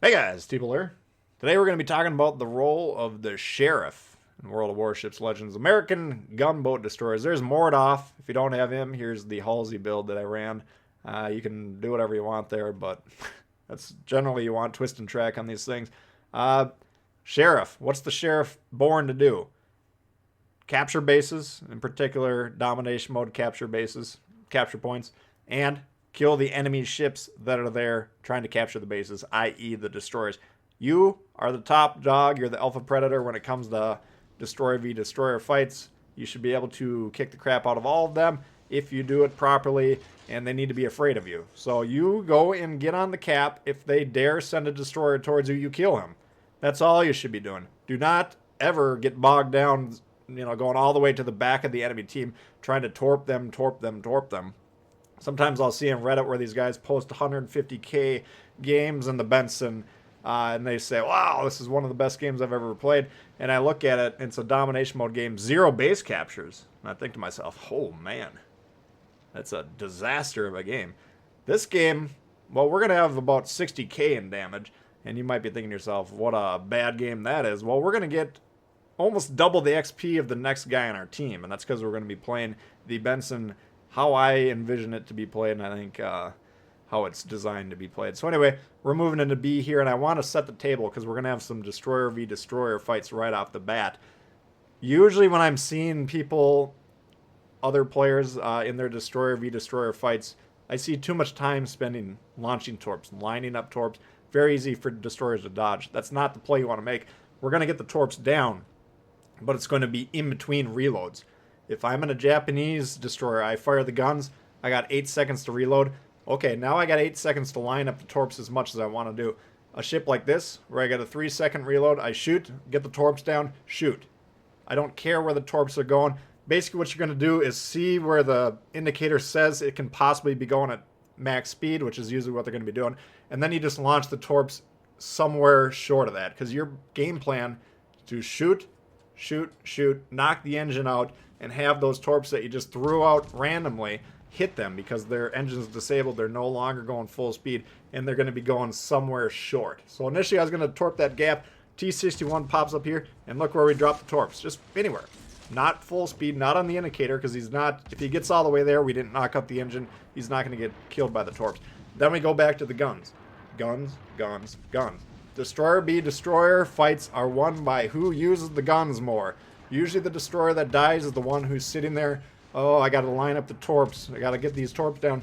Hey guys, Tbull here. Today we're going to be talking about the role of the sheriff in World of Warships Legends. American gunboat destroyers. There's Mordoff. If you don't have him, here's the Halsey build that I ran. You can do whatever you want there, but that's generally you want twist and track on these things. Sheriff. What's the sheriff born to do? Capture bases, in particular domination mode capture bases, capture points, and kill the enemy ships that are there trying to capture the bases, i.e. the destroyers. You are the top dog. You're the alpha predator when it comes to destroyer v destroyer fights. You should be able to kick the crap out of all of them if you do it properly, and they need to be afraid of you. So you go and get on the cap. If they dare send a destroyer towards you, you kill him. That's all you should be doing. Do not ever get bogged down, going all the way to the back of the enemy team, trying to torp them. Sometimes I'll see on Reddit where these guys post 150k games in the Benson, and they say, wow, this is one of the best games I've ever played. And I look at it, and it's a domination mode game, 0 base captures. And I think to myself, oh man, that's a disaster of a game. This game, well, we're going to have about 60k in damage. And you might be thinking to yourself, what a bad game that is. Well, we're going to get almost double the XP of the next guy on our team. And that's because we're going to be playing the Benson how I envision it to be played, and I think how it's designed to be played. So anyway, we're moving into B here, and I want to set the table because we're going to have some destroyer v destroyer fights right off the bat. Usually when I'm seeing people, other players in their destroyer v destroyer fights, I see too much time spending launching torps, lining up torps. Very easy for destroyers to dodge. That's not the play you want to make. We're going to get the torps down, but it's going to be in between reloads. If I'm in a Japanese destroyer, I fire the guns, I got 8 seconds to reload. Okay, now I got 8 seconds to line up the torps as much as I want to do. A ship like this, where I got a 3-second reload, I shoot, get the torps down, shoot. I don't care where the torps are going. Basically what you're going to do is see where the indicator says it can possibly be going at max speed, which is usually what they're going to be doing, and then you just launch the torps somewhere short of that, because your game plan is to shoot, knock the engine out, and have those torps that you just threw out randomly hit them because their engine's disabled. They're no longer going full speed, and they're going to be going somewhere short. So initially I was going to torp that gap. T61 pops up here, and look where we drop the torps. Just anywhere. Not full speed, not on the indicator, because he's not, if he gets all the way there, we didn't knock out the engine, he's not going to get killed by the torps. Then we go back to the guns. Guns. Destroyer v destroyer fights are won by who uses the guns more. Usually the destroyer that dies is the one who's sitting there, oh, I got to line up the torps. I got to get these torps down.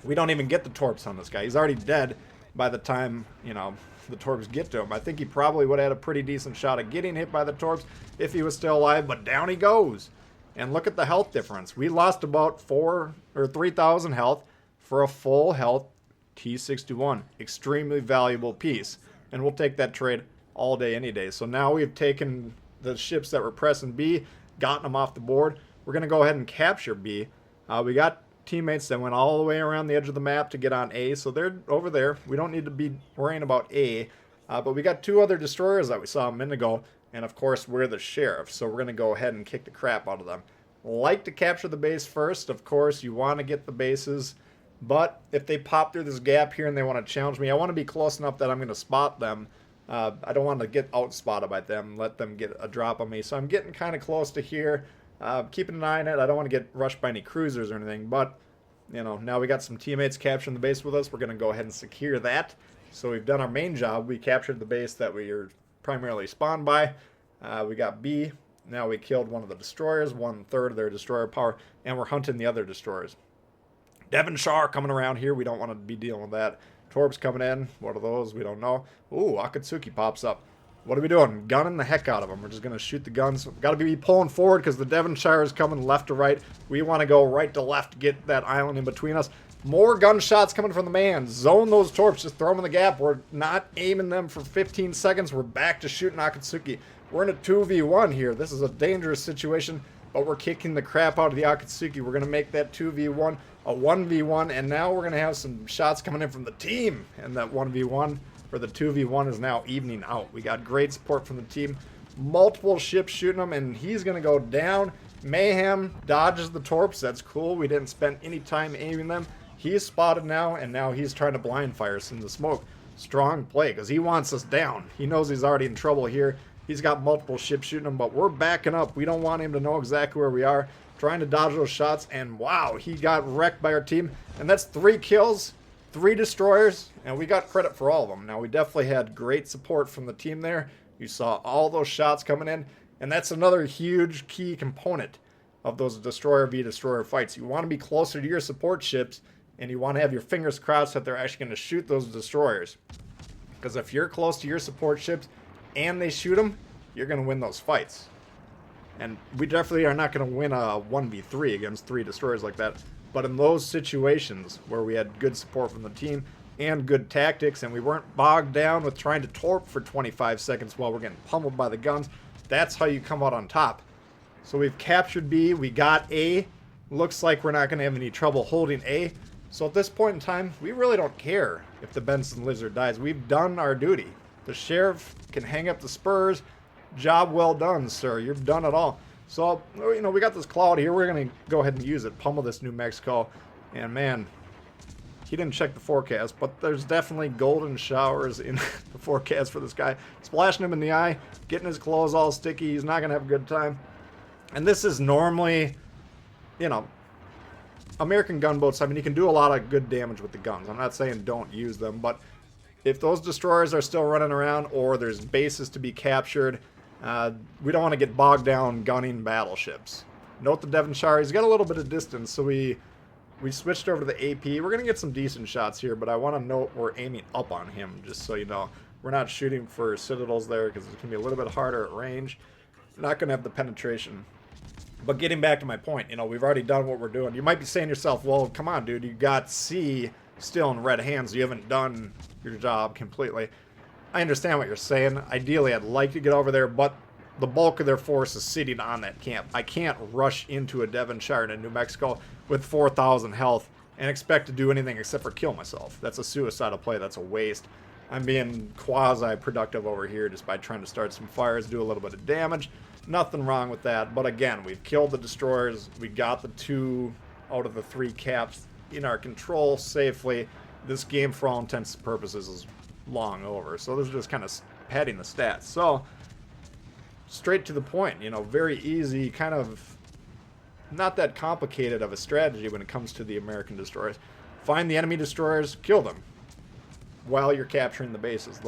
We don't even get the torps on this guy. He's already dead by the time, the torps get to him. I think he probably would have had a pretty decent shot at getting hit by the torps if he was still alive, but down he goes. And look at the health difference. We lost about 4 or 3,000 health for a full health T61. Extremely valuable piece. And we'll take that trade all day, any day. So now we've taken the ships that were pressing B, gotten them off the board. We're going to go ahead and capture B. We got teammates that went all the way around the edge of the map to get on A, so they're over there. We don't need to be worrying about A. But we got 2 other destroyers that we saw a minute ago, and of course we're the sheriff, so we're going to go ahead and kick the crap out of them. Like to capture the base first, of course. You want to get the bases, but if they pop through this gap here and they want to challenge me, I want to be close enough that I'm going to spot them. I don't want to get outspotted by them, let them get a drop on me. So I'm getting kind of close to here, keeping an eye on it. I don't want to get rushed by any cruisers or anything, but, now we got some teammates capturing the base with us. We're going to go ahead and secure that. So we've done our main job. We captured the base that we are primarily spawned by. We got B. Now we killed one of the destroyers, 1/3 of their destroyer power, and we're hunting the other destroyers. Devonshire coming around here. We don't want to be dealing with that. Torps coming in. What are those? We don't know. Ooh, Akatsuki pops up. What are we doing? Gunning the heck out of them. We're just going to shoot the guns. We've got to be pulling forward because the Devonshire is coming left to right. We want to go right to left to get that island in between us. More gunshots coming from the man. Zone those torps. Just throw them in the gap. We're not aiming them for 15 seconds. We're back to shooting Akatsuki. We're in a 2v1 here. This is a dangerous situation, but we're kicking the crap out of the Akatsuki. We're going to make that 2v1 a 1v1, and now we're going to have some shots coming in from the team. And that 1v1, or the 2v1, is now evening out. We got great support from the team. Multiple ships shooting him, and he's going to go down. Mayhem dodges the torps. That's cool. We didn't spend any time aiming them. He's spotted now, and now he's trying to blind fire us in the smoke. strong play because he wants us down. He knows he's already in trouble here. He's got multiple ships shooting him, but we're backing up. We don't want him to know exactly where we are. Trying to dodge those shots, and wow, he got wrecked by our team. And that's 3 kills, 3 destroyers, and we got credit for all of them. Now, we definitely had great support from the team there. You saw all those shots coming in, and that's another huge key component of those destroyer v destroyer fights. You want to be closer to your support ships, and you want to have your fingers crossed that they're actually going to shoot those destroyers. Because if you're close to your support ships and they shoot them, you're going to win those fights. And we definitely are not going to win a 1v3 against 3 destroyers like that. But in those situations where we had good support from the team and good tactics, and we weren't bogged down with trying to torp for 25 seconds while we're getting pummeled by the guns, that's how you come out on top. So we've captured B, we got A. Looks like we're not going to have any trouble holding A. So at this point in time, we really don't care if the Benson Lizard dies. We've done our duty. The sheriff can hang up the spurs. Job well done, sir. You've done it all. So, you know, we got this cloud here. We're going to go ahead and use it. Pummel this New Mexico. And, man, he didn't check the forecast, but there's definitely golden showers in the forecast for this guy. Splashing him in the eye, getting his clothes all sticky. He's not going to have a good time. And this is normally, you know, American gunboats. I mean, you can do a lot of good damage with the guns. I'm not saying don't use them, but if those destroyers are still running around or there's bases to be captured, we don't want to get bogged down gunning battleships. Note the Devonshire, he's got a little bit of distance, so we switched over to the AP. We're going to get some decent shots here, but I want to note we're aiming up on him, just so you know. We're not shooting for citadels there because it's going to be a little bit harder at range. We're not going to have the penetration. But getting back to my point, you know, we've already done what we're doing. You might be saying to yourself, well, come on, dude, you got C still in red hands. You haven't done your job completely. I understand what you're saying. Ideally, I'd like to get over there, but the bulk of their force is sitting on that camp. I can't rush into a Devonshire in New Mexico with 4,000 health and expect to do anything except for kill myself. That's a suicidal play. That's a waste. I'm being quasi-productive over here just by trying to start some fires, do a little bit of damage. Nothing wrong with that. But again, we've killed the destroyers. We got the 2 out of the 3 caps in our control safely. This game, for all intents and purposes, is long over. So this is just kind of padding the stats. So, straight to the point, you know, very easy, kind of not that complicated of a strategy when it comes to the American destroyers. Find the enemy destroyers, kill them while you're capturing the bases.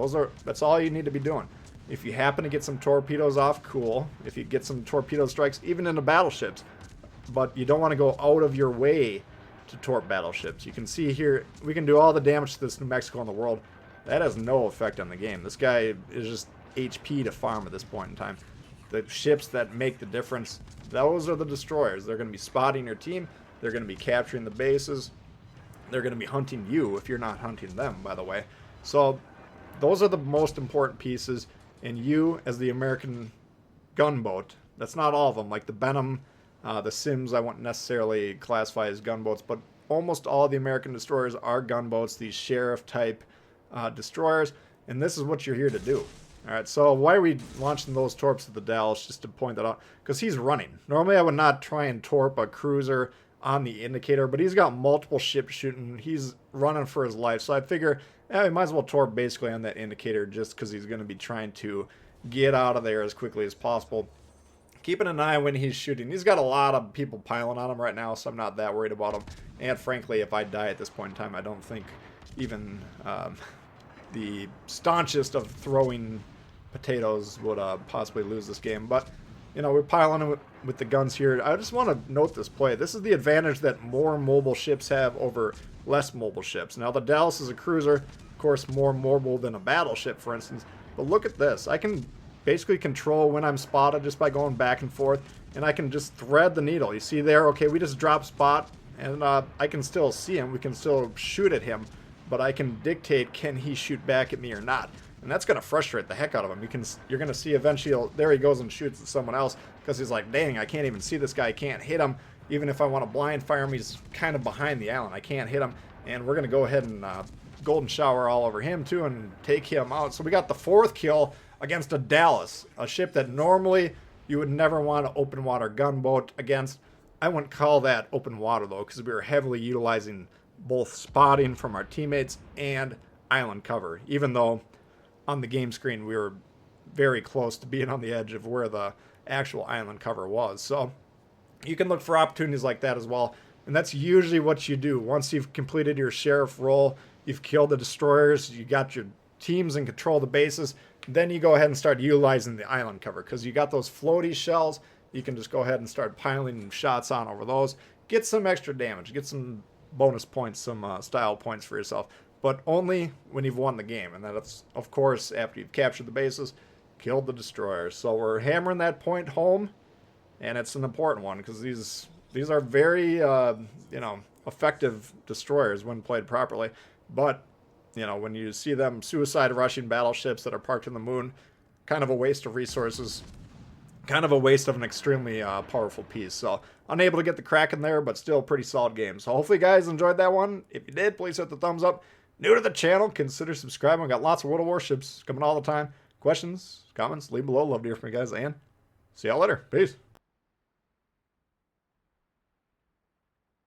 That's all you need to be doing. If you happen to get some torpedoes off, cool. If you get some torpedo strikes, even into battleships. But you don't want to go out of your way to torp battleships. You can see here, we can do all the damage to this New Mexico in the world. That has no effect on the game. This guy is just HP to farm at this point in time. The ships that make the difference, those are the destroyers. They're going to be spotting your team. They're going to be capturing the bases. They're going to be hunting you if you're not hunting them, by the way. So those are the most important pieces. And you, as the American gunboat, that's not all of them. Like the Benham, the Sims, I wouldn't necessarily classify as gunboats, but almost all of the American destroyers are gunboats, these sheriff-type destroyers. And this is what you're here to do. All right, so why are we launching those torps at the Dallas? Just to point that out, because he's running. Normally, I would not try and torp a cruiser on the indicator, but he's got multiple ships shooting. He's running for his life, so I figure we might as well torp basically on that indicator just because he's going to be trying to get out of there as quickly as possible. Keeping an eye when he's shooting. He's got a lot of people piling on him right now, so I'm not that worried about him. And frankly, if I die at this point in time, I don't think even the staunchest of throwing potatoes would possibly lose this game. But, you know, we're piling with the guns here. I just want to note this play. This is the advantage that more mobile ships have over less mobile ships. Now, the Dallas is a cruiser, of course, more mobile than a battleship, for instance. But look at this. I can basically control when I'm spotted just by going back and forth, and I can just thread the needle. You see there? Okay, we just drop spot, and I can still see him. We can still shoot at him, but I can dictate, can he shoot back at me or not? And that's going to frustrate the heck out of him. You're going to see eventually, there he goes and shoots at someone else because he's like, dang, I can't even see this guy. I can't hit him. Even if I want to blind fire him, he's kind of behind the island. I can't hit him. And we're going to go ahead and golden shower all over him too and take him out. So we got the 4th kill against a Dallas, a ship that normally you would never want an open water gunboat against. I wouldn't call that open water though, because we were heavily utilizing both spotting from our teammates and island cover, even though on the game screen we were very close to being on the edge of where the actual island cover was. So you can look for opportunities like that as well. And that's usually what you do. Once you've completed your sheriff role, you've killed the destroyers, you got your teams in control of the bases, then you go ahead and start utilizing the island cover because you got those floaty shells. You can just go ahead and start piling shots on over those. Get some extra damage. Get some bonus points, some style points for yourself. But only when you've won the game. And that's, of course, after you've captured the bases, killed the destroyers. So we're hammering that point home. And it's an important one because these are very, effective destroyers when played properly. But, when you see them suicide rushing battleships that are parked in the moon, kind of a waste of resources. Kind of a waste of an extremely powerful piece. So, unable to get the crack in there, but still a pretty solid game. So, hopefully you guys enjoyed that one. If you did, please hit the thumbs up. New to the channel, consider subscribing. We've got lots of World of Warships coming all the time. Questions, comments, leave below. Love to hear from you guys. And see y'all later. Peace.